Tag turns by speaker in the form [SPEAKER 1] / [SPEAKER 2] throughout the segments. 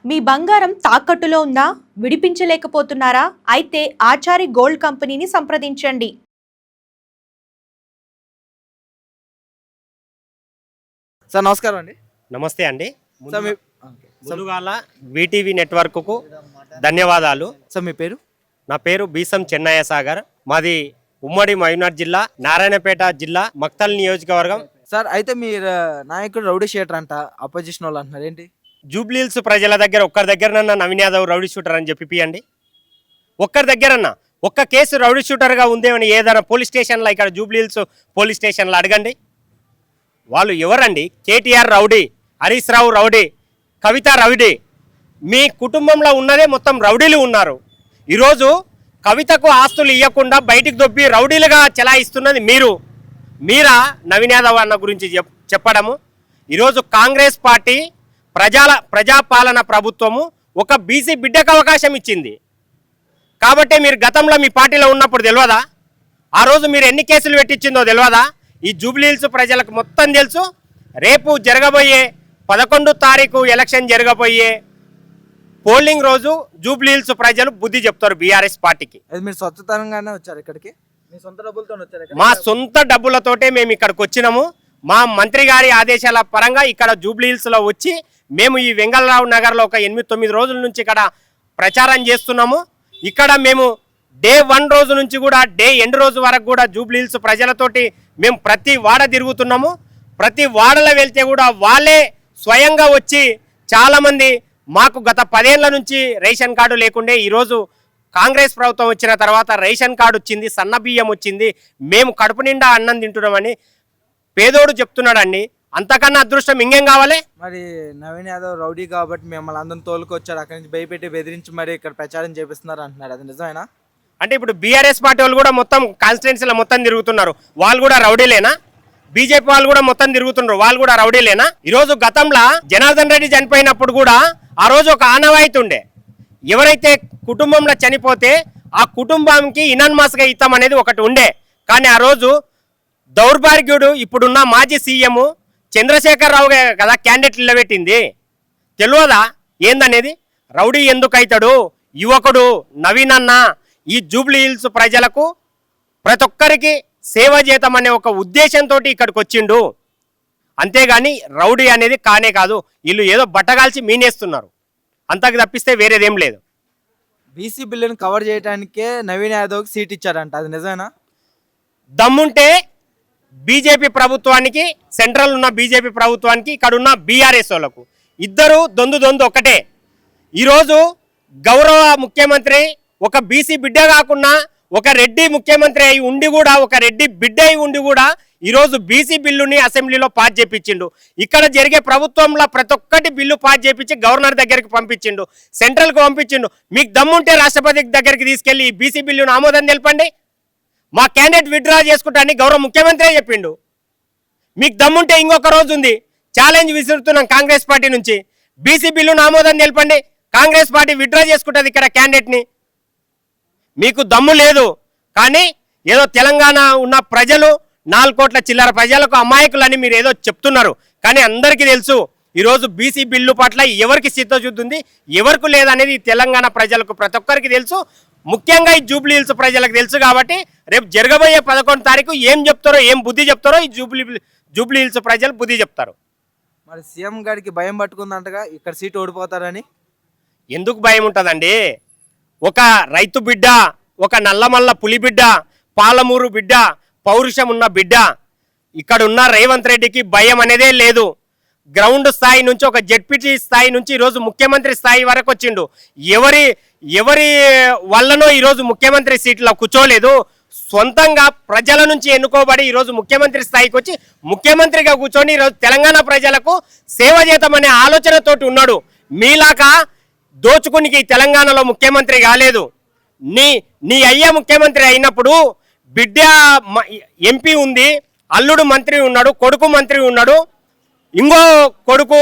[SPEAKER 1] మీ బంగారం తాకట్టులో ఉందా? విడిపించలేకపోతున్నారా? అయితే ఆచారి గోల్డ్ కంపెనీని సంప్రదించండి.
[SPEAKER 2] సార్ నమస్కారం అండి.
[SPEAKER 3] నమస్తే అండి.
[SPEAKER 2] సార్ మీ
[SPEAKER 3] ముందుగాల వీటీవీ నెట్వర్క్కు ధన్యవాదాలు.
[SPEAKER 2] సార్ మీ పేరు?
[SPEAKER 3] నా పేరు బీసం చెన్నయ్య సాగర్. మాది ఉమ్మడి మహబూబ్నగర్ జిల్లా, నారాయణపేట జిల్లా, మక్తల్ నియోజకవర్గం.
[SPEAKER 2] సార్ అయితే మీరు నాయకుడు రౌడీ షీటర్ అంట, అపోజిషన్ వాళ్ళు అంటున్నారు ఏంటి?
[SPEAKER 3] జూబ్లీహిల్స్ ప్రజల దగ్గర ఒక్కరి దగ్గరనన్నా నవీన్ యాదవ్ రౌడీ షూటర్ అని చెప్పియండి. ఒక్కరి దగ్గరన్నా ఒక్క కేసు రౌడీ షూటర్గా ఉందేమని ఏదైనా పోలీస్ స్టేషన్లో, ఇక్కడ జూబ్లీహిల్స్ పోలీస్ స్టేషన్లో అడగండి. వాళ్ళు ఎవరండి? కేటీఆర్ రౌడీ, హరీష్ రావు రౌడీ, కవిత రౌడీ. మీ కుటుంబంలో ఉన్నదే మొత్తం రౌడీలు ఉన్నారు. ఈరోజు కవితకు ఆస్తులు ఇవ్వకుండా బయటికి దొబ్బి రౌడీలుగా చెలాయిస్తున్నది మీరా నవీన్ యాదవ్ అన్న గురించి చెప్పడము. ఈరోజు కాంగ్రెస్ పార్టీ ప్రజాపాలన ప్రభుత్వము ఒక బీసీ బిడ్డకు అవకాశం ఇచ్చింది కాబట్టి మీరు గతంలో మీ పార్టీలో ఉన్నప్పుడు తెలియదా? ఆ రోజు మీరు ఎన్ని కేసులు పెట్టించిందో తెలియదా? ఈ జూబ్లీహిల్స్ ప్రజలకు మొత్తం తెలుసు. రేపు జరగబోయే 11 తారీఖు ఎలక్షన్ జరగబోయే పోలింగ్ రోజు జూబ్లీహిల్స్ ప్రజలు బుద్ధి చెప్తారు బీఆర్ఎస్ పార్టీకి.
[SPEAKER 2] మీరు స్వచ్ఛతరంగానే వచ్చారు ఇక్కడికి? మీ సొంత డబ్బులతో వచ్చారు?
[SPEAKER 3] మా సొంత డబ్బులతోటే మేము ఇక్కడికి వచ్చినాము. మా మంత్రి గారి ఆదేశాల పరంగా ఇక్కడ జూబ్లీహిల్స్లో వచ్చి మేము ఈ వెంగళరావు నగర్లో ఒక 8-9 రోజుల నుంచి ఇక్కడ ప్రచారం చేస్తున్నాము. ఇక్కడ మేము డే 1 రోజు నుంచి కూడా డే ఎండ్ రోజు వరకు కూడా జూబ్లీహిల్స్ ప్రజలతోటి మేము ప్రతి వాడ తిరుగుతున్నాము. ప్రతి వాడలో వెళ్తే కూడా వాళ్ళే స్వయంగా వచ్చి చాలామంది మాకు గత 10 ఏళ్ల నుంచి రేషన్ కార్డు లేకుండే, ఈరోజు కాంగ్రెస్ ప్రభుత్వం వచ్చిన తర్వాత రేషన్ కార్డు వచ్చింది, సన్న బియ్యం వచ్చింది, మేము కడుపు నిండా అన్నం తింటున్నామని పేదోడు చెప్తున్నాడండి. అంతకన్నా అదృష్టం ఇంకేం కావాలి?
[SPEAKER 2] మరి నవీన్ యాదవ్ రౌడీ కాబట్టి మిమ్మల్ని అందరం తోలుకొచ్చారు, అక్కడి నుంచి భయపెట్టి బెదిరించి మరి ఇక్కడ ప్రచారం చేపిస్తున్నారు అంటున్నారు, అది నిజమేనా?
[SPEAKER 3] అంటే ఇప్పుడు బీఆర్ఎస్ పార్టీ వాళ్ళు కూడా మొత్తం కాన్స్టిట్యున్సీలో మొత్తం తిరుగుతున్నారు, వాళ్ళు కూడా రౌడీలేనా? బీజేపీ వాళ్ళు కూడా మొత్తం తిరుగుతున్నారు, వాళ్ళు కూడా రౌడీలేనా? ఈరోజు గతంలో జనార్దన్ రెడ్డి చనిపోయినప్పుడు కూడా ఆ రోజు ఒక ఆనవాయితీ ఉండే, ఎవరైతే కుటుంబంలో చనిపోతే ఆ కుటుంబానికి ఇనాన్మాస్గా ఇస్తాం అనేది ఒకటి ఉండే. కానీ ఆ రోజు దౌర్భాగ్యుడు ఇప్పుడున్న మాజీ సీఎం చంద్రశేఖర్ రావు కదా క్యాండిడేట్ నిలబెట్టింది. తెలియదా ఏందనేది? రౌడీ ఎందుకు అవుతాడు? యువకుడు నవీన్ అన్న ఈ జూబ్లీహిల్స్ ప్రజలకు ప్రతి ఒక్కరికి సేవ చేద్దామనే ఒక ఉద్దేశంతో ఇక్కడికి వచ్చిండు. అంతేగాని రౌడీ అనేది కానే కాదు. వీళ్ళు ఏదో బట్టగాల్చి మీనేస్తున్నారు, అంతకు తప్పిస్తే వేరేదేం లేదు.
[SPEAKER 2] బీసీ బిల్లుని కవర్ చేయడానికే నవీన్ యాదవ్కి సీట్ ఇచ్చారంట, అది నిజమేనా?
[SPEAKER 3] దమ్ముంటే బీజేపీ ప్రభుత్వానికి, సెంట్రల్ ఉన్న బీజేపీ ప్రభుత్వానికి, ఇక్కడ ఉన్న బీఆర్ఎస్ వాళ్ళకు ఇద్దరు దొందు ఒకటే. ఈరోజు గౌరవ ముఖ్యమంత్రి ఒక బీసీ బిడ్డ కాకుండా ఒక రెడ్డి ముఖ్యమంత్రి అయి ఉండి కూడా, ఒక రెడ్డి బిడ్డ అయి ఉండి కూడా ఈరోజు బీసీ బిల్లుని అసెంబ్లీలో పాస్ చేపించిండు. ఇక్కడ జరిగే ప్రభుత్వంలో ప్రతి ఒక్కటి బిల్లు పాస్ చేపించి గవర్నర్ దగ్గరికి పంపించిండు, సెంట్రల్కి పంపించిండు. మీకు దమ్ముంటే రాష్ట్రపతి దగ్గరికి తీసుకెళ్లి ఈ బీసీ బిల్లును ఆమోదం తెలపండి, మా క్యాండిడేట్ విత్డ్రా చేసుకుంటానని గౌరవ ముఖ్యమంత్రి చెప్పిండు. మీకు దమ్ముంటే ఇంకొక రోజు ఉంది, ఛాలెంజ్ విసురుతున్నాం కాంగ్రెస్ పార్టీ నుంచి, బీసీ బిల్లును ఆమోదం తెలపండి, కాంగ్రెస్ పార్టీ విత్డ్రా చేసుకుంటుంది ఇక్కడ క్యాండిడేట్ని. మీకు దమ్ము లేదు, కానీ ఏదో తెలంగాణ ఉన్న ప్రజలు 4 కోట్ల చిల్లర ప్రజలకు అమాయకులని మీరు ఏదో చెప్తున్నారు. కానీ అందరికీ తెలుసు ఈరోజు బీసీ బిల్లు పట్ల ఎవరికి చిత్తశుద్ధి ఉంది, ఎవరికి లేదనేది తెలంగాణ ప్రజలకు ప్రతి ఒక్కరికి తెలుసు. ముఖ్యంగా ఈ జూబ్లీహిల్స్ ప్రజలకు తెలుసు. కాబట్టి రేపు జరగబోయే 11 తారీఖు ఏం చెప్తారో, ఏం బుద్ధి చెప్తారో ఈ జూబ్లీహిల్స్ ప్రజలు బుద్ధి చెప్తారు.
[SPEAKER 2] మరి సీఎం గారికి భయం పట్టుకుందంటగా ఇక్కడ సీట్ ఓడిపోతారని?
[SPEAKER 3] ఎందుకు భయం ఉంటుందండి? ఒక రైతు బిడ్డ, ఒక నల్లమల్ల పులి బిడ్డ, పాలమూరు బిడ్డ, పౌరుషం ఉన్న బిడ్డ, ఇక్కడ ఉన్న రేవంత్ రెడ్డికి భయం అనేదే లేదు. గ్రౌండ్ స్థాయి నుంచి, ఒక జెడ్పీటీ స్థాయి నుంచి ఈరోజు ముఖ్యమంత్రి స్థాయి వరకు వచ్చిండు. ఎవరి వల్లనో ఈరోజు ముఖ్యమంత్రి సీట్లో కూర్చోలేదు, సొంతంగా ప్రజల నుంచి ఎన్నుకోబడి ఈరోజు ముఖ్యమంత్రి స్థాయికి వచ్చి ముఖ్యమంత్రిగా కూర్చొని ఈరోజు తెలంగాణ ప్రజలకు సేవ చేద్దామనే ఆలోచనతోటి ఉన్నాడు. మీలాగా దోచుకునికి తెలంగాణలో ముఖ్యమంత్రి కాలేదు. నీ అయ్య ముఖ్యమంత్రి అయినప్పుడు బిడ్డ ఎంపీ ఉంది, అల్లుడు మంత్రి ఉన్నాడు, కొడుకు మంత్రి ఉన్నాడు, ఇంకో కొడుకు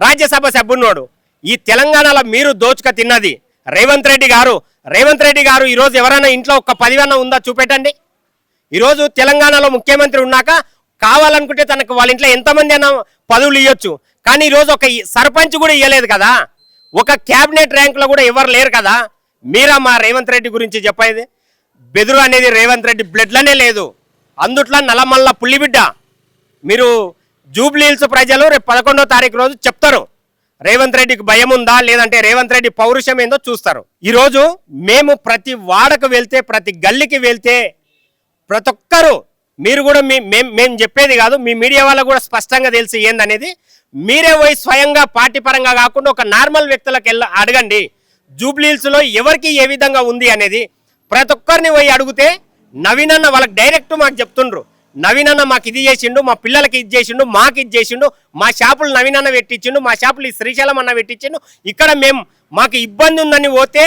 [SPEAKER 3] రాజ్యసభ సభ్యున్నాడు. ఈ తెలంగాణలో మీరు దోచుక తిన్నది రేవంత్ రెడ్డి గారు. ఈరోజు ఎవరైనా ఇంట్లో ఒక 10 ఉందా చూపెట్టండి. ఈరోజు తెలంగాణలో ముఖ్యమంత్రి ఉన్నాక కావాలనుకుంటే తనకు వాళ్ళ ఇంట్లో ఎంతమంది అయినా పదవులు ఇవ్వచ్చు, కానీ ఈరోజు ఒక సర్పంచ్ కూడా ఇవ్వలేదు కదా. ఒక క్యాబినెట్ ర్యాంకులో కూడా ఎవరు లేరు కదా. మీరా మా రేవంత్ రెడ్డి గురించి చెప్పేది? బెదురు అనేది రేవంత్ రెడ్డి బ్లడ్లనే లేదు, అందుట్లో నల్లమల్ల పుల్లిబిడ్డ. మీరు జూబ్లీ హిల్స్ ప్రజలు రేపు 11వ తారీఖు రోజు చెప్తారు రేవంత్ రెడ్డికి భయం ఉందా లేదంటే రేవంత్ రెడ్డి పౌరుషం ఏందో చూస్తారు. ఈరోజు మేము ప్రతి వాడకు వెళ్తే, ప్రతి గల్లీకి వెళ్తే ప్రతి ఒక్కరు, మీరు కూడా మేము చెప్పేది కాదు, మీ మీడియా వాళ్ళకు కూడా స్పష్టంగా తెలిసి ఏందనేది మీరే పోయి స్వయంగా పార్టీ పరంగా కాకుండా ఒక నార్మల్ వ్యక్తులకు అడగండి. జూబ్లీ హిల్స్లో ఎవరికి ఏ విధంగా ఉంది అనేది ప్రతి ఒక్కరిని పోయి అడిగితే నవీన్ అన్న వాళ్ళకి డైరెక్ట్ మాకు చెప్తుండ్రు. నవీన్ అన్న మాకు ఇది చేసిండు, మా పిల్లలకి ఇది చేసిండు, మాకు ఇది చేసిండు, మా షాపులు నవీన్ అన్న పెట్టించిండు, మా షాపులు ఈ శ్రీశైలం అన్న పెట్టించిండు. ఇక్కడ మాకు ఇబ్బంది ఉందని పోతే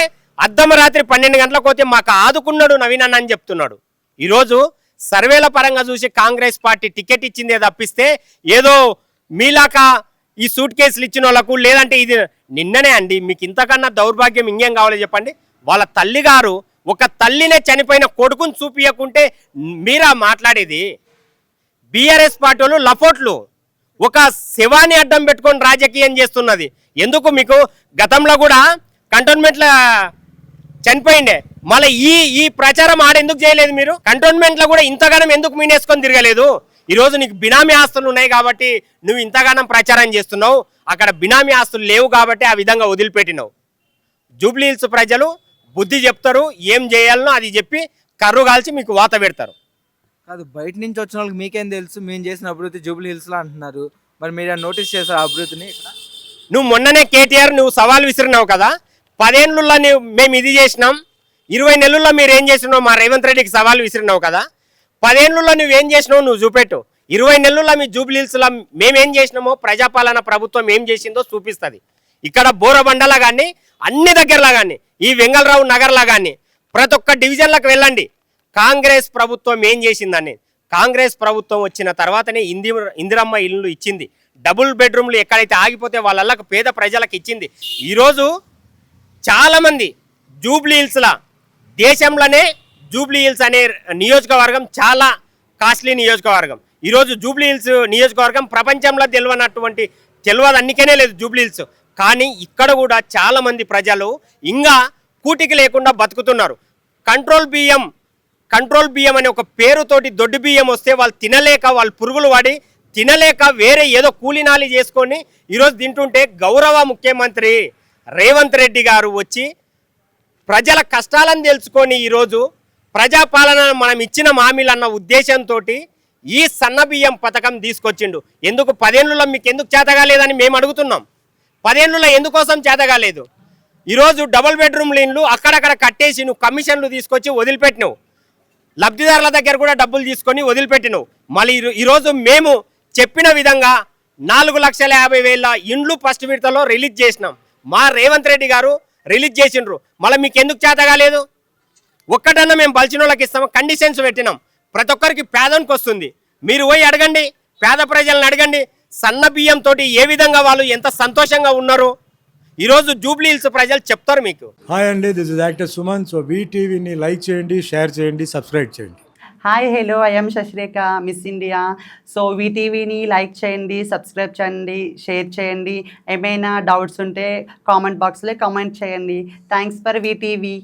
[SPEAKER 3] అర్ధమరాత్రి 12 గంటలకు పోతే మాకు ఆదుకున్నాడు నవీన్ అన్న అని చెప్తున్నాడు. ఈరోజు సర్వేల పరంగా చూసి కాంగ్రెస్ పార్టీ టికెట్ ఇచ్చిందే తప్పిస్తే ఏదో మీలాక ఈ సూట్ కేసులు ఇచ్చిన వాళ్ళకు లేదంటే ఇది నిన్ననే అండి. మీకు ఇంతకన్నా దౌర్భాగ్యం ఇంకేం కావాలో చెప్పండి? వాళ్ళ తల్లిగారు ఒక తల్లినే చనిపోయిన కొడుకుని చూపియకుంటే మీరా మాట్లాడేది? బీఆర్ఎస్ పార్టీ వాళ్ళు లపోట్లు ఒక శవాన్ని అడ్డం పెట్టుకొని రాజకీయం చేస్తున్నది. ఎందుకు మీకు గతంలో కూడా కంటోన్మెంట్లో చనిపోయిండే, మళ్ళీ ఈ ప్రచారం ఆడెందుకు చేయలేదు? మీరు కంటోన్మెంట్లో కూడా ఇంతగానం ఎందుకు మీనేసుకొని తిరగలేదు? ఈరోజు నీకు బినామీ ఆస్తులు ఉన్నాయి కాబట్టి నువ్వు ఇంతగానం ప్రచారం చేస్తున్నావు, అక్కడ బినామీ ఆస్తులు లేవు కాబట్టి ఆ విధంగా వదిలిపెట్టినావు. జూబ్లీ హిల్స్ ప్రజలు బుద్ధి చెప్తారు, ఏం చేయాలనో అది చెప్పి కర్రు కాల్చి మీకు వాత పెడతారు.
[SPEAKER 2] కాదు, బయట నుంచి వచ్చిన వాళ్ళకి మీకేం తెలుసు? మేము చేసిన అభివృద్ధి జూబ్లీ హిల్స్లో అంటున్నారు, మరి మీరు నోటీస్ చేశారు ఆ అభివృద్ధిని?
[SPEAKER 3] నువ్వు మొన్ననే కేటీఆర్ నువ్వు సవాల్ విసిరినావు కదా, 10 ఏళ్ళుల్లో మేము ఇది చేసినాం, 20 నెలల్లో మీరు ఏం చేసినావు మా రేవంత్ రెడ్డికి సవాల్ విసిరినావు కదా. 10 ఏళ్ళుల్లో నువ్వేం చేసినావు నువ్వు చూపెట్టు. 20 నెలల్లో మీ జూబ్లీ హిల్స్లో మేమేం చేసినామో, ప్రజాపాలన ప్రభుత్వం ఏం చేసిందో చూపిస్తుంది. ఇక్కడ బోరబండలా కానీ అన్ని దగ్గరలా కానీ ఈ వెంగళరావు నగర్లా కానీ ప్రతి ఒక్క డివిజన్లకు వెళ్ళండి, కాంగ్రెస్ ప్రభుత్వం ఏం చేసిందని. కాంగ్రెస్ ప్రభుత్వం వచ్చిన తర్వాతనే ఇందిరమ్మ ఇల్లు ఇచ్చింది, డబుల్ బెడ్రూమ్లు ఎక్కడైతే ఆగిపోతే వాళ్ళకు పేద ప్రజలకు ఇచ్చింది. ఈరోజు చాలామంది జూబ్లీ హిల్స్లా, దేశంలోనే జూబ్లీ హిల్స్ అనే నియోజకవర్గం చాలా కాస్ట్లీ నియోజకవర్గం. ఈరోజు జూబ్లీ హిల్స్ నియోజకవర్గం ప్రపంచంలో తెలియదు అన్నికనే లేదు జూబ్లీ హిల్స్. కానీ ఇక్కడ కూడా చాలామంది ప్రజలు ఇంకా కూటికి లేకుండా బతుకుతున్నారు. కంట్రోల్ బియ్యం అనే ఒక పేరుతోటి దొడ్డు బియ్యం వస్తే వాళ్ళు తినలేక, వాళ్ళు పురుగులు వాడి తినలేక వేరే ఏదో కూలినాలి చేసుకొని ఈరోజు తింటుంటే గౌరవ ముఖ్యమంత్రి రేవంత్ రెడ్డి గారు వచ్చి ప్రజల కష్టాలను తెలుసుకొని ఈరోజు ప్రజాపాలన మనం ఇచ్చిన హామీలన్న ఉద్దేశంతో ఈ సన్న బియ్యం పథకం తీసుకొచ్చిండు. ఎందుకు 10 ఏళ్ళలో మీకు ఎందుకు చేతగాలేదని మేము అడుగుతున్నాం. 10 ఏళ్ళలో ఎందుకోసం చేతగాలేదు? ఈరోజు డబుల్ బెడ్రూమ్ ఇండ్లు అక్కడక్కడ కట్టేసి నువ్వు కమిషన్లు తీసుకొచ్చి వదిలిపెట్టినావు, లబ్ధిదారుల దగ్గర కూడా డబ్బులు తీసుకొని వదిలిపెట్టినావు. మళ్ళీ ఈరోజు మేము చెప్పిన విధంగా 4,50,000 ఇండ్లు ఫస్ట్ విడతలో రిలీజ్ చేసినాం. మా రేవంత్ రెడ్డి గారు రిలీజ్ చేసిండ్రు. మళ్ళీ మీకు ఎందుకు చేతగాలేదు? ఒక్కటన్నా మేము బలిచిన వాళ్ళకి ఇస్తాము, కండిషన్స్ పెట్టినాం. ప్రతి ఒక్కరికి పేదనికి వస్తుంది. మీరు పోయి అడగండి, పేద ప్రజలను అడగండి, సన్న బియ్యంతో ఏ విధంగా వాళ్ళు ఎంత సంతోషంగా ఉన్నారు ఈరోజు జూబ్లీ హిల్స్ ప్రజలు చెప్తారు మీకు.
[SPEAKER 4] హాయ్ అండి, this is actor Suman. So వీటీవీని లైక్ చేయండి, షేర్ చేయండి, సబ్స్క్రైబ్ చేయండి.
[SPEAKER 5] Hi hello, I am Sasirekha, miss India. So వీటీవీని లైక్ చేయండి, సబ్స్క్రైబ్ చేయండి, షేర్ చేయండి. ఏమైనా డౌట్స్ ఉంటే కామెంట్ బాక్స్లో కామెంట్ చేయండి. Thanks for VTV.